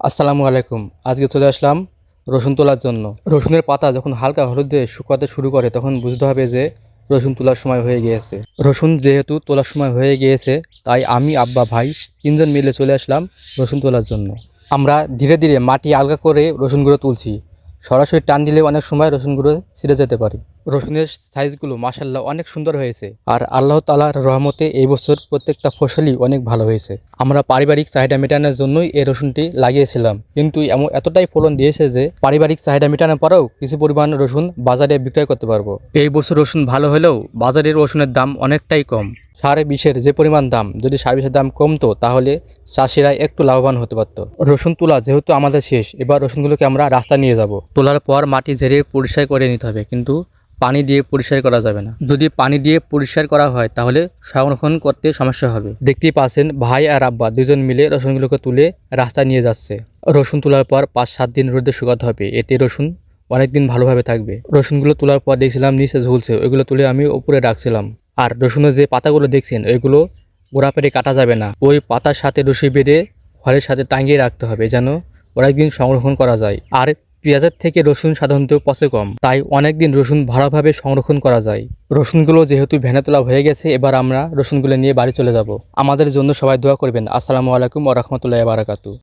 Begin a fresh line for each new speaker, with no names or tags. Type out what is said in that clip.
আসসালামু আলাইকুম। আজকে চলে আসলাম রসুন তোলার জন্য। রসুনের পাতা যখন হালকা হলুদে শুকাতে শুরু করে তখন বুঝতে হবে যে রসুন তোলার সময় হয়ে গিয়েছে। রসুন যেহেতু তোলার সময় হয়ে গিয়েছে তাই আমি, আব্বা, ভাই তিনজন মিলে চলে আসলাম রসুন তোলার জন্য। আমরা ধীরে ধীরে মাটি আলগা করে রসুনগুলো তুলছি। সরাসরি টান দিলে অনেক সময় রসুনগুলো ছিঁড়ে যেতে পারে। রসুনের সাইজগুলো মাশাআল্লাহ অনেক সুন্দর হয়েছে, আর আল্লাহ তাআলার রহমতে এই বছর প্রত্যেকটা ফসলই অনেক ভালো হয়েছে। আমরা পারিবারিক চাহিদা মেটানোর জন্যই এই রসুনটি লাগিয়েছিলাম, কিন্তু এতটাই ফলন দিয়েছে যে পারিবারিক চাহিদা মেটানোর পরেও কিছু পরিমাণ রসুন বাজারে বিক্রয় করতে পারবো। এই বছর রসুন ভালো হলেও বাজারের রসুনের দাম অনেকটাই কম। সাড়ে বিশের যে পরিমাণ দাম, যদি সাড়ে বিশের দাম কমতো তাহলে চাষিরা একটু লাভবান হতে পারতো। রসুন তোলা যেহেতু আমাদের শেষ, এবার রসুনগুলোকে আমরা রাস্তা নিয়ে যাব। তোলার পর মাটি ঝেড়ে পরিষ্কার করে নিতে হবে, কিন্তু পানি দিয়ে পরিষ্কার করা যাবে না। যদি পানি দিয়ে পরিষ্কার করা হয় তাহলে সংরক্ষণ করতে সমস্যা হবে। দেখতেই পাচ্ছেন ভাই আর আব্বা দুজন মিলে রসুনগুলোকে তুলে রাস্তায় নিয়ে যাচ্ছে। রসুন তোলার পর 5-7 দিন রোদে শুকাতে হবে, এতে রসুন অনেকদিন ভালোভাবে থাকবে। রসুনগুলো তোলার পর দেখছিলাম নিচে ঝুলছে, ওইগুলো তুলে আমি উপরে রাখছিলাম। আর রসুনের যে পাতাগুলো দেখছেন ওইগুলো গোড়া পেটে কাটা যাবে না, ওই পাতার সাথে রশি বেঁধে ঘরের সাথে টাঙিয়ে রাখতে হবে যেন অনেকদিন সংরক্ষণ করা যায়। আর পেঁয়াজের থেকে রসুন সাধারণত পচে কম, তাই অনেকদিন রসুন ভালোভাবে সংরক্ষণ করা যায়। রসুনগুলো যেহেতু ভ্যানে তোলা হয়ে গেছে, এবার আমরা রসুনগুলো নিয়ে বাড়ি চলে যাব। আমাদের জন্য সবাই দোয়া করবেন। আসসালামু আলাইকুম ওয়া রাহমাতুল্লাহি ওয়া বারাকাতুহু।